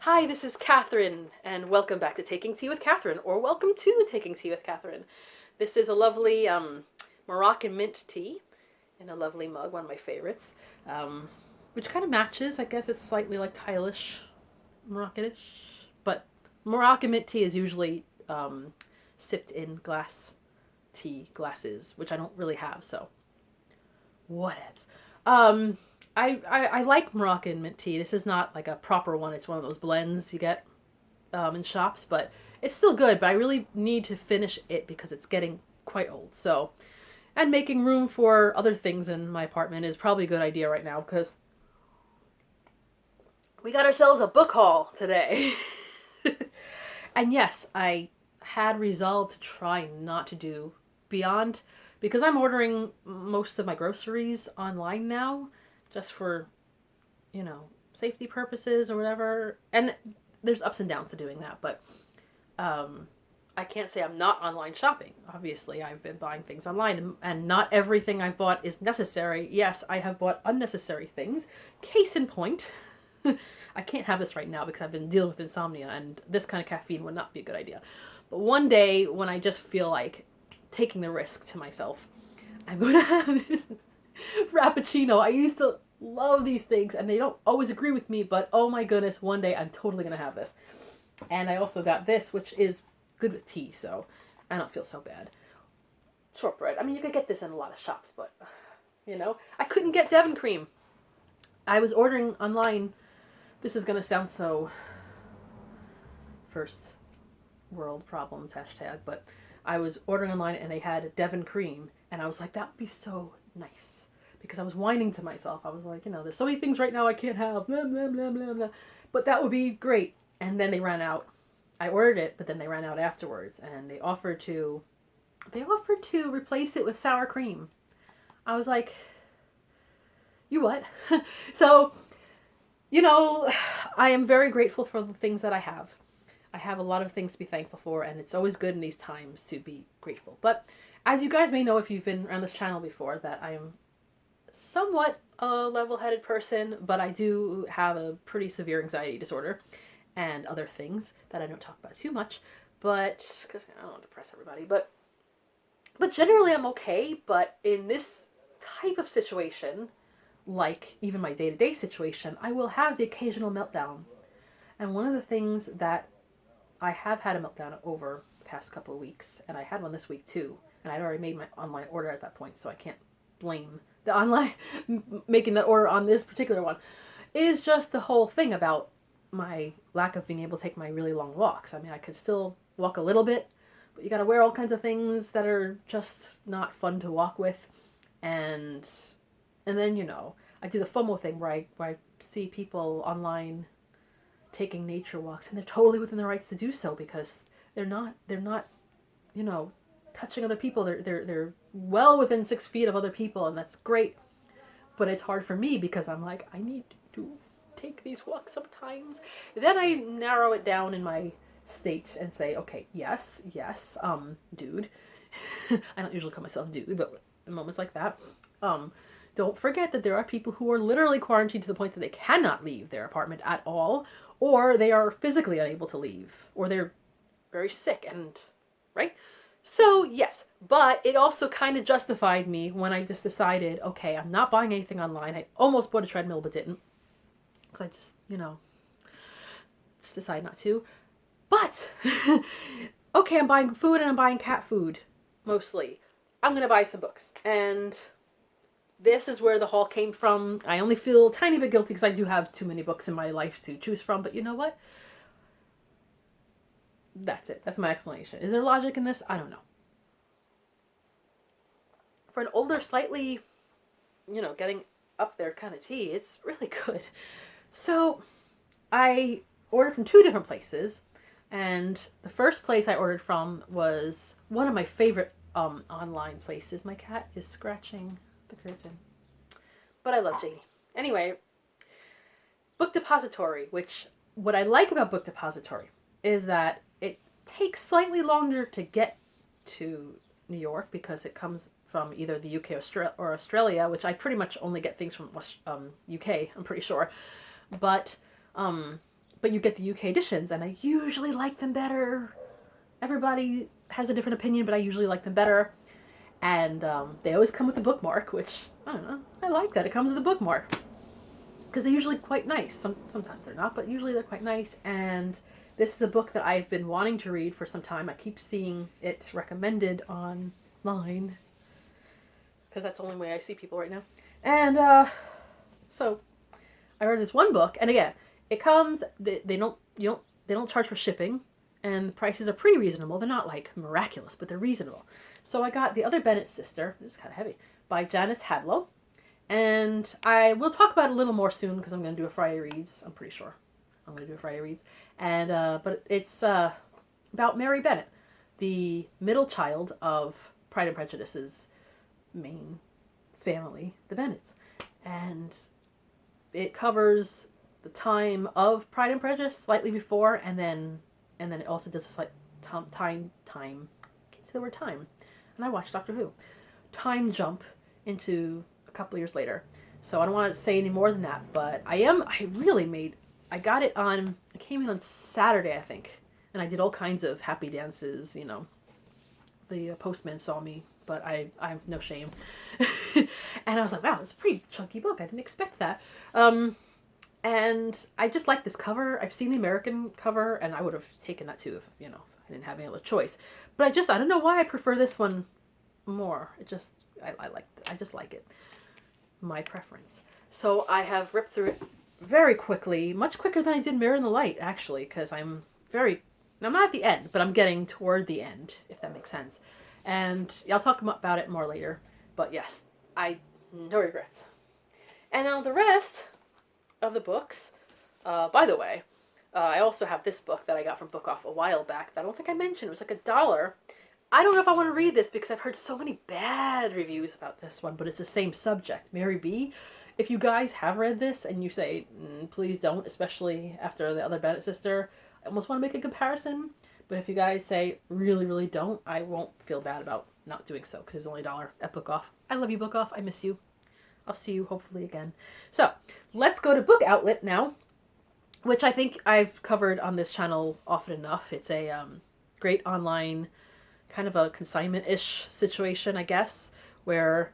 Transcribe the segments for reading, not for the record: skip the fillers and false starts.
Hi, this is Catherine, and welcome back to Taking Tea with Catherine, or welcome to Taking Tea with Catherine. This is a lovely Moroccan mint tea in a lovely mug, one of my favorites, which kind of matches. I guess it's slightly like Thailand Moroccanish, but Moroccan mint tea is usually sipped in glass tea glasses, which I don't really have, so whatevs. I like Moroccan mint tea. This is not like a proper one. It's one of those blends you get in shops, but it's still good. But I really need to finish it because it's getting quite old. So, and making room for other things in my apartment is probably a good idea right now because we got ourselves a book haul today. And yes, I had resolved to try not to do beyond because I'm ordering most of my groceries online now just for, safety purposes or whatever. And there's ups and downs to doing that, but I can't say I'm not online shopping. Obviously, I've been buying things online, and not everything I've bought is necessary. Yes, I have bought unnecessary things. Case in point, I can't have this right now because I've been dealing with insomnia, and this kind of caffeine would not be a good idea. But one day, when I just feel like taking the risk to myself, I'm going to have this Frappuccino. I used to love these things, and they don't always agree with me, but oh my goodness, one day I'm totally going to have this. And I also got this, which is good with tea, so I don't feel so bad. Shortbread. I mean, you could get this in a lot of shops, but, I couldn't get Devon cream. I was ordering online. This is going to sound so first world problems, hashtag, but I was ordering online, and they had Devon cream, and I was like, that would be so nice. Because I was whining to myself. I was like, there's so many things right now I can't have. Blah, blah, blah, blah, blah. But that would be great. And then they ran out. I ordered it, but then they ran out afterwards. And they offered to replace it with sour cream. I was like, you what? So, I am very grateful for the things that I have. I have a lot of things to be thankful for, and it's always good in these times to be grateful. But as you guys may know if you've been around this channel before, that I am somewhat a level-headed person, but I do have a pretty severe anxiety disorder and other things that I don't talk about too much, but because I don't want to depress everybody, but generally I'm okay. But in this type of situation, like even my day-to-day situation, I will have the occasional meltdown. And one of the things that I have had a meltdown over the past couple of weeks, and I had one this week too, and I'd already made my online order at that point, so I can't blame the online making that order on this particular one, is just the whole thing about my lack of being able to take my really long walks. I mean, I could still walk a little bit, but you gotta wear all kinds of things that are just not fun to walk with. And then, I do the FOMO thing where I see people online taking nature walks, and they're totally within their rights to do so because they're not, touching other people. They're well within 6 feet of other people, and that's great. But it's hard for me because I'm like, I need to take these walks sometimes. Then I narrow it down in my state and say, okay, yes, dude. I don't usually call myself dude, but in moments like that, don't forget that there are people who are literally quarantined to the point that they cannot leave their apartment at all, or they are physically unable to leave, or they're very sick, and right? So, yes, but it also kind of justified me when I just decided, okay, I'm not buying anything online. I almost bought a treadmill, but didn't. Because I just, just decided not to. But, okay, I'm buying food and I'm buying cat food, mostly. I'm going to buy some books. And this is where the haul came from. I only feel a tiny bit guilty because I do have too many books in my life to choose from. But you know what? That's it. That's my explanation. Is there logic in this? I don't know. For an older, slightly, getting up there kind of tea, it's really good. So I ordered from 2 different places. And the first place I ordered from was one of my favorite online places. My cat is scratching the curtain. But I love Janie. Anyway, Book Depository, which what I like about Book Depository is that it takes slightly longer to get to New York because it comes from either the UK or Australia, which I pretty much only get things from UK, I'm pretty sure. But but you get the UK editions, and I usually like them better. Everybody has a different opinion, but I usually like them better. And they always come with a bookmark, which, I don't know, I like that it comes with a bookmark. Because they're usually quite nice. Sometimes they're not, but usually they're quite nice. And this is a book that I've been wanting to read for some time. I keep seeing it recommended online, because that's the only way I see people right now. And so I read this one book, and again, it comes. They don't charge for shipping, and the prices are pretty reasonable. They're not like miraculous, but they're reasonable. So I got The Other Bennett's Sister. This is kind of heavy, by Janice Hadlow, and I will talk about it a little more soon because I'm going to do a Friday Reads. I'm pretty sure I'm going to do a Friday Reads, and but it's about Mary Bennett, the middle child of Pride and Prejudice's main family, the Bennets, and it covers the time of Pride and Prejudice, slightly before, and then it also does a slight time. I can't say the word time, and I watched Doctor Who. Time jump into a couple of years later, so I don't want to say any more than that. But I got it on. It came in on Saturday, I think, and I did all kinds of happy dances. You know, the postman saw me, but I have no shame. And I was like, wow, it's a pretty chunky book. I didn't expect that. And I just like this cover. I've seen the American cover, and I would have taken that too if, you know, I didn't have any other choice. But I don't know why I prefer this one more. I just like it. My preference. So I have ripped through it very quickly, much quicker than I did Mirror in the Light, actually, because I'm not at the end, but I'm getting toward the end, if that makes sense. And I'll talk about it more later. But yes, no regrets. And now the rest of the books, by the way, I also have this book that I got from Book Off a while back that I don't think I mentioned. It was like $1. I don't know if I want to read this because I've heard so many bad reviews about this one, but it's the same subject. Mary B. If you guys have read this and you say, please don't, especially after The Other Bennett Sister, I almost want to make a comparison. But if you guys say, really, really don't, I won't feel bad about not doing so because it was only $1 at Book Off. I love you, Book Off. I miss you. I'll see you hopefully again. So let's go to Book Outlet now, which I think I've covered on this channel often enough. It's a great online kind of a consignment-ish situation, I guess, where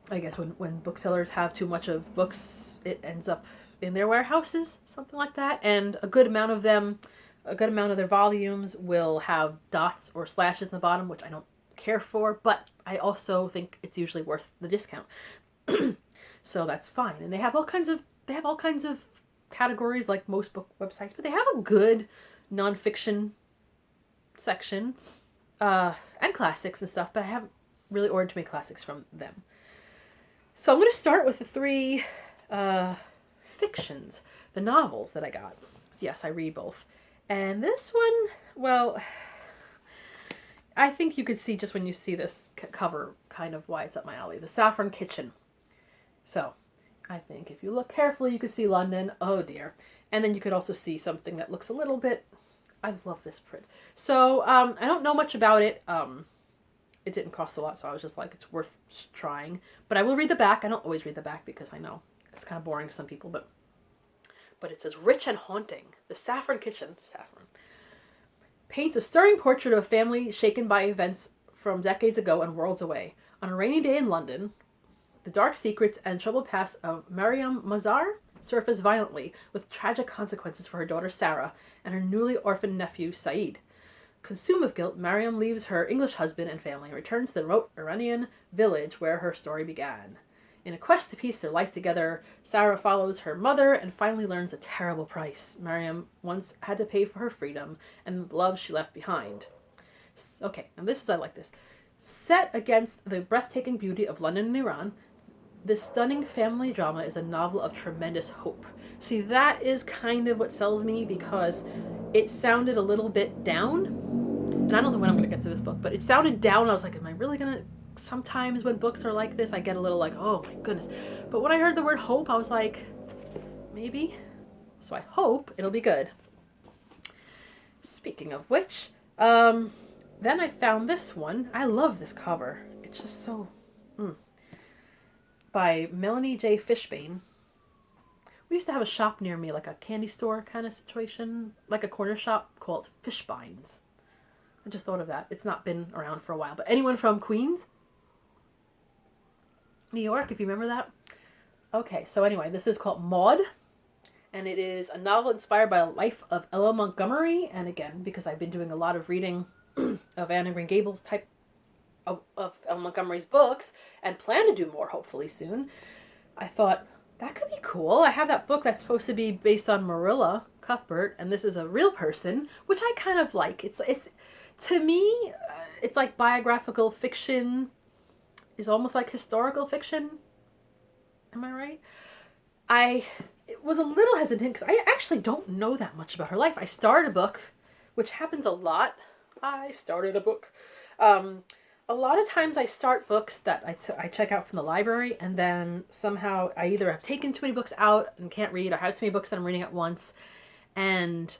I guess when booksellers have too much of books, it ends up in their warehouses, something like that. And a good amount of their volumes will have dots or slashes in the bottom, which I don't care for, but I also think it's usually worth the discount. So that's fine. And they have all kinds of categories like most book websites, but they have a good nonfiction section, and classics and stuff, but I haven't really ordered too many classics from them. So I'm going to start with the 3 fictions, the novels that I got. Yes, I read both. And this one, well, I think you could see just when you see this cover kind of why it's up my alley. The Saffron Kitchen. So I think if you look carefully, you could see London. Oh dear. And then you could also see something that looks a little bit, I love this print. So I don't know much about it. It didn't cost a lot, so I was just like, it's worth trying. But I will read the back. I don't always read the back because I know it's kind of boring to some people, but it says, rich and haunting. The Saffron Kitchen. Saffron. Paints a stirring portrait of a family shaken by events from decades ago and worlds away. On a rainy day in London, the dark secrets and troubled past of Mariam Mazar surface violently, with tragic consequences for her daughter Sarah and her newly orphaned nephew Saeed. Consumed with guilt, Mariam leaves her English husband and family and returns to the remote Iranian village where her story began. In a quest to piece their life together, Sarah follows her mother and finally learns the terrible price Mariam once had to pay for her freedom and the love she left behind. Okay, and I like this. Set against the breathtaking beauty of London and Iran, this stunning family drama is a novel of tremendous hope. See, that is kind of what sells me because it sounded a little bit down. And I don't know when I'm going to get to this book, but it sounded down. I was like, am I really going to... Sometimes when books are like this, I get a little like, oh my goodness. But when I heard the word hope, I was like, maybe. So I hope it'll be good. Speaking of which, then I found this one. I love this cover. It's just so... By Melanie J. Fishbane, We used to have a shop near me, like a candy store kind of situation, like a corner shop called Fishbines. I just thought of that. It's not been around for a while. But anyone from Queens? New York, if you remember that? Okay, so anyway, this is called Maud. And it is a novel inspired by the life of Ella Montgomery. And again, because I've been doing a lot of reading of Anne of Green Gables type of Ella Montgomery's books, and plan to do more hopefully soon, I thought, that could be cool. I have that book that's supposed to be based on Marilla Cuthbert, and this is a real person, which I kind of like. It's to me, it's like biographical fiction is almost like historical fiction. Am I right? I was a little hesitant because I actually don't know that much about her life. I started a book, which happens a lot. I started a book. A lot of times I start books that I check out from the library, and then somehow I either have taken too many books out and can't read, or have too many books that I'm reading at once, and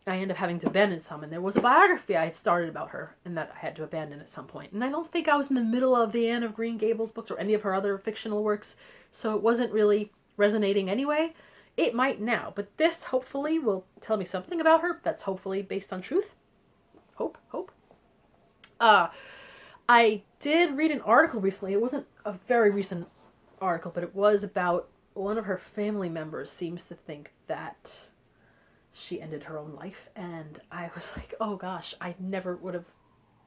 I end up having to abandon some. And there was a biography I had started about her and that I had to abandon at some point. And I don't think I was in the middle of the Anne of Green Gables books or any of her other fictional works, so it wasn't really resonating anyway. It might now, but this hopefully will tell me something about her that's hopefully based on truth. Hope. I did read an article recently. It wasn't a very recent article, but it was about one of her family members seems to think that she ended her own life. And I was like, oh gosh, I never would have,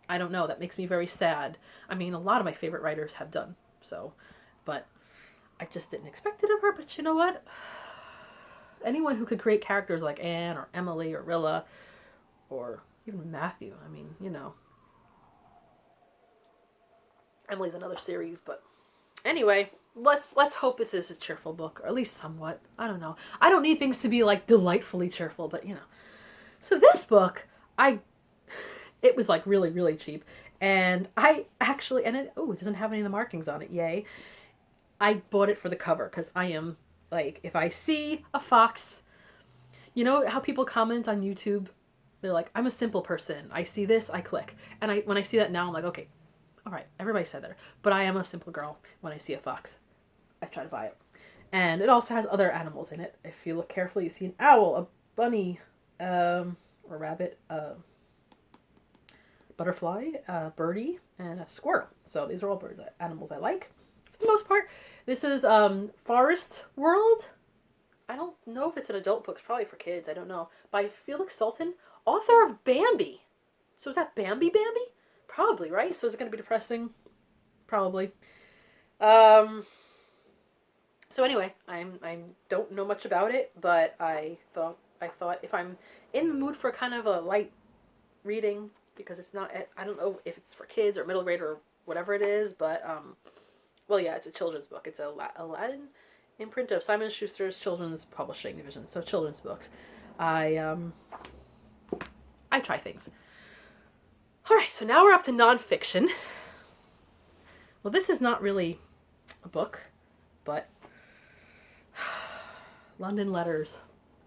I don't know. That makes me very sad. I mean, a lot of my favorite writers have done so, but I just didn't expect it of her. But you know what? Anyone who could create characters like Anne or Emily or Rilla or even Matthew, I mean, you know. Emily's another series, but anyway, let's hope this is a cheerful book, or at least somewhat. I don't know. I don't need things to be like delightfully cheerful, but you know. So this book, it was like really, really cheap, and I actually, and it doesn't have any of the markings on it. Yay! I bought it for the cover because I am like, if I see a fox, you know how people comment on YouTube, they're like, I'm a simple person. I see this, I click, and when I see that now, I'm like, okay. All right, everybody said that, but I am a simple girl. When I see a fox, I try to buy it. And it also has other animals in it. If you look carefully, you see an owl, a bunny, a rabbit, a butterfly, a birdie, and a squirrel. So these are all animals I like, for the most part. This is Forest World. I don't know if it's an adult book. It's probably for kids. I don't know. By Felix Salten, author of Bambi. So is that Bambi? Probably, right? So is it going to be depressing? Probably. So anyway, I don't know much about it, but I thought if I'm in the mood for kind of a light reading, because it's not, I don't know if it's for kids or middle grade or whatever it is, but well, yeah, it's a children's book. It's a Latin imprint of Simon & Schuster's children's publishing division, so children's books. I try things. All right, so now we're up to nonfiction. Well, this is not really a book, but London Letters.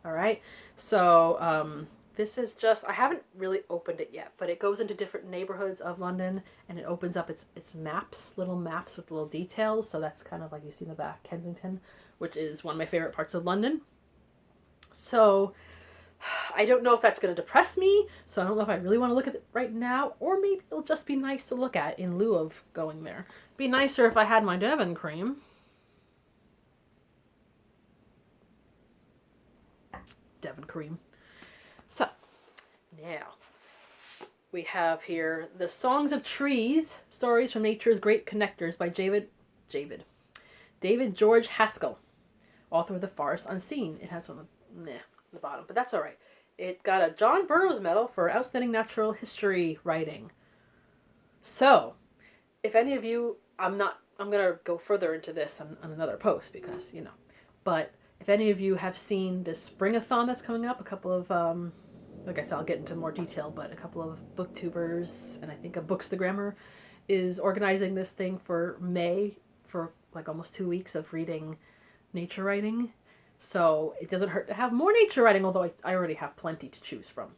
All right, so this is just, I haven't really opened it yet, but it goes into different neighborhoods of London, and it opens up its maps, little maps with little details. So that's kind of like you see in the back, Kensington, which is one of my favorite parts of London. So I don't know if that's going to depress me, so I don't know if I really want to look at it right now, or maybe it'll just be nice to look at in lieu of going there. It'd be nicer if I had my Devon cream. Devon cream. So, now, we have here The Songs of Trees, Stories from Nature's Great Connectors by David George Haskell, author of The Forest Unseen. It has one of the bottom, but that's all right. It got a John Burroughs Medal for Outstanding Natural History Writing. So, if any of you, I'm going to go further into this on another post because, you know, but if any of you have seen this Springathon that's coming up, a couple of, like I said, I'll get into more detail, but a couple of booktubers and I think a Bookstagrammer is organizing this thing for May for like almost 2 weeks of reading nature writing. So it doesn't hurt to have more nature writing, although I already have plenty to choose from.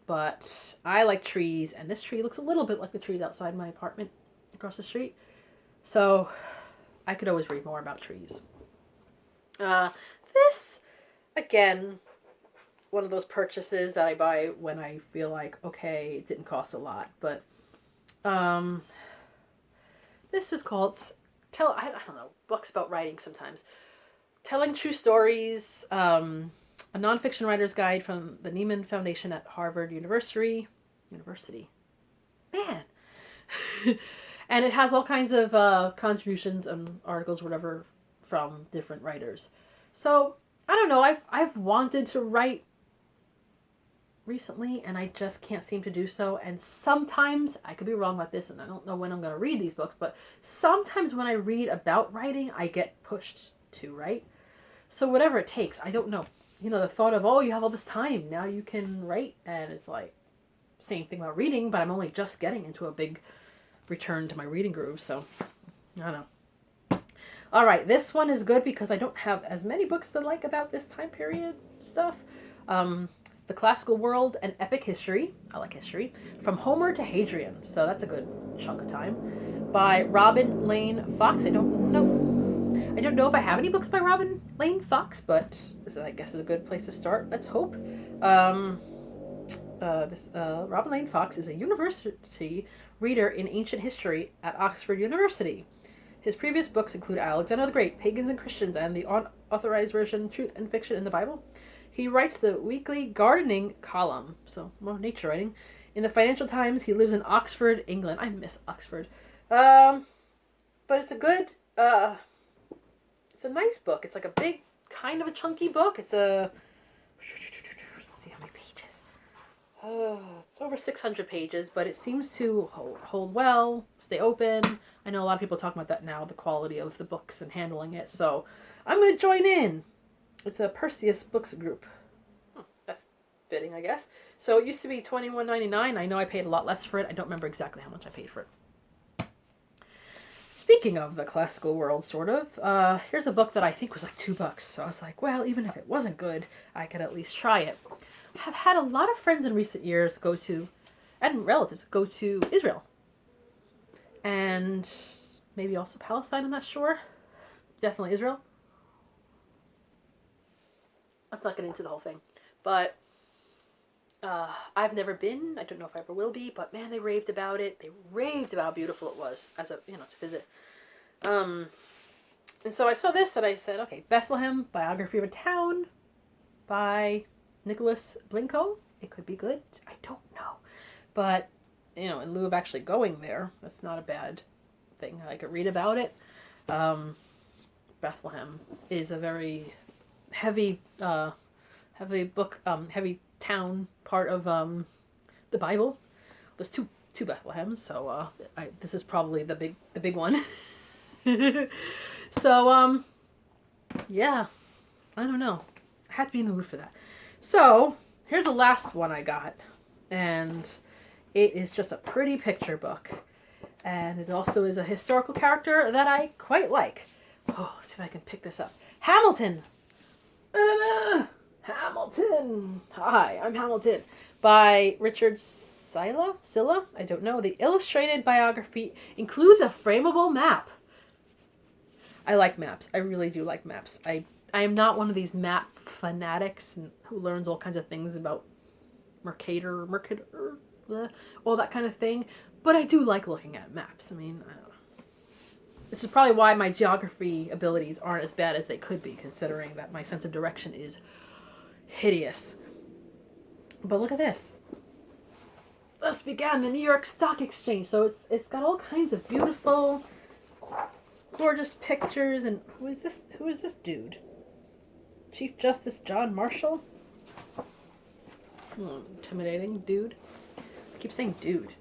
But I like trees, and this tree looks a little bit like the trees outside my apartment across the street. So I could always read more about trees. This again, one of those purchases that I buy when I feel like, okay, it didn't cost a lot. But this is called I don't know, books about writing sometimes. Telling True Stories, a nonfiction writer's guide from the Nieman Foundation at Harvard University. Man. And it has all kinds of contributions and articles, whatever, from different writers. So, I don't know, I've wanted to write recently, and I just can't seem to do so. And sometimes, I could be wrong about this, and I don't know when I'm going to read these books, but sometimes when I read about writing, I get pushed to write. So whatever it takes, I don't know. You know, the thought of, oh, you have all this time, now you can write, and it's like, same thing about reading, but I'm only just getting into a big return to my reading groove, so I don't know. All right, this one is good because I don't have as many books to like about this time period stuff. The Classical World and Epic History, I like history, From Homer to Hadrian, so that's a good chunk of time, by Robin Lane Fox. I don't know if I have any books by Robin Lane Fox, but this, I guess, is a good place to start. Let's hope. Robin Lane Fox is a university reader in ancient history at Oxford University. His previous books include Alexander the Great, Pagans and Christians, and the unauthorized version, Truth and Fiction in the Bible. He writes the weekly gardening column, so more nature writing, in the Financial Times. He lives in Oxford, England. I miss Oxford. But it's a good, it's a nice book. It's like a big, kind of a chunky book. It's let's see how many pages. It's over 600 pages, but it seems to hold well, stay open. I know a lot of people talking about that now, the quality of the books and handling it, so I'm going to join in. It's a Perseus Books group. That's fitting, I guess. So it used to be $21.99. I know I paid a lot less for it. I don't remember exactly how much I paid for it. Speaking of the classical world, sort of, here's a book that I think was like $2. So I was like, well, even if it wasn't good, I could at least try it. I have had a lot of friends in recent years and relatives go to Israel. And maybe also Palestine, I'm not sure. Definitely Israel. Let's not get into the whole thing. But I've never been. I don't know if I ever will be. But man, they raved about it. They raved about how beautiful it was to visit. And so I saw this and I said, okay, Bethlehem, Biography of a Town by Nicholas Blinko. It could be good. I don't know. But, in lieu of actually going there, that's not a bad thing. I could read about it. Bethlehem is a very heavy book, heavy town part of the Bible. There's two Bethlehems, so this is probably the big one. So yeah, I don't know. I had to be in the mood for that. So here's the last one I got, and it is just a pretty picture book, and it also is a historical character that I quite like. Oh, let's see if I can pick this up. Hamilton. Hamilton. Hi, I'm Hamilton. By Richard Silla? I don't know. The illustrated biography includes a frameable map. I like maps. I really do like maps. I am not one of these map fanatics who learns all kinds of things about Mercator, all that kind of thing. But I do like looking at maps. I mean, I don't know. This is probably why my geography abilities aren't as bad as they could be, considering that my sense of direction is hideous. But look at this. Thus began the New York Stock Exchange. So it's got all kinds of beautiful, gorgeous pictures. And who is this dude? Chief Justice John Marshall? Intimidating dude. I keep saying dude.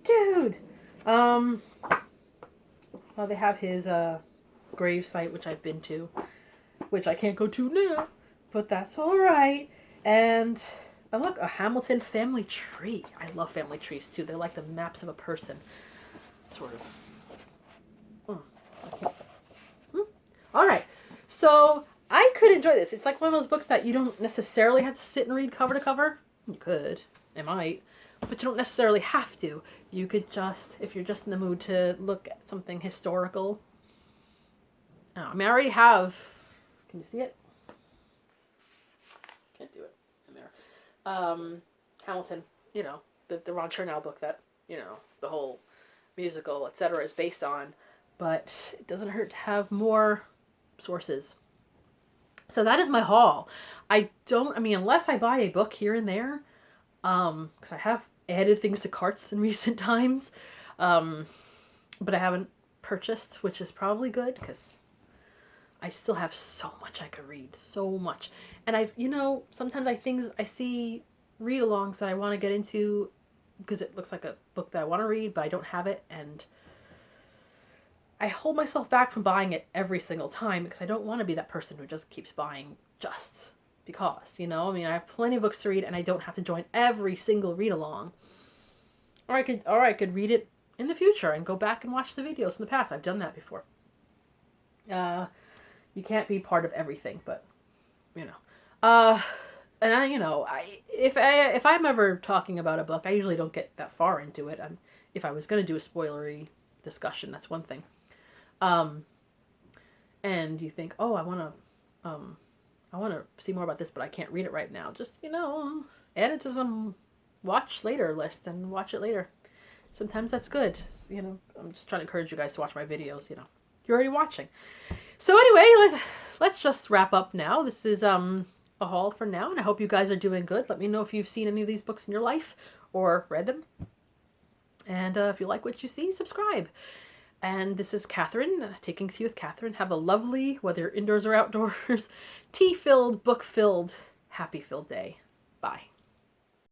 Dude! Well, they have his grave site, which I've been to, which I can't go to now, but that's all right. And look, a Hamilton family tree. I love family trees too. They're like the maps of a person, sort of. All right, so I could enjoy this. It's like one of those books that you don't necessarily have to sit and read cover to cover. You could, it might. But you don't necessarily have to. You could just, if you're just in the mood to look at something historical. I already have, can you see it? can't do it in there. Hamilton, you know, the Ron Chernow book that, you know, the whole musical, etc. is based on, but it doesn't hurt to have more sources. So that is my haul. Unless I buy a book here and there, because I have added things to carts in recent times, but I haven't purchased, which is probably good, because I still have so much I could read, so much. And sometimes I see read-alongs that I want to get into because it looks like a book that I want to read, but I don't have it, and I hold myself back from buying it every single time because I don't want to be that person who just keeps buying just because, I have plenty of books to read and I don't have to join every single read-along. Or I could read it in the future and go back and watch the videos in the past. I've done that before. You can't be part of everything, but, if I'm ever talking about a book, I usually don't get that far into it. If I was going to do a spoilery discussion, that's one thing. And you think, oh, I want to see more about this, but I can't read it right now. Just, add it to some watch later list and watch it later. Sometimes that's good. I'm just trying to encourage you guys to watch my videos, You're already watching. So anyway, let's just wrap up now. This is, a haul for now, and I hope you guys are doing good. Let me know if you've seen any of these books in your life or read them. And if you like what you see, subscribe. And this is Catherine, taking tea with Catherine. Have a lovely, whether you're indoors or outdoors, tea-filled, book-filled, happy-filled day. Bye.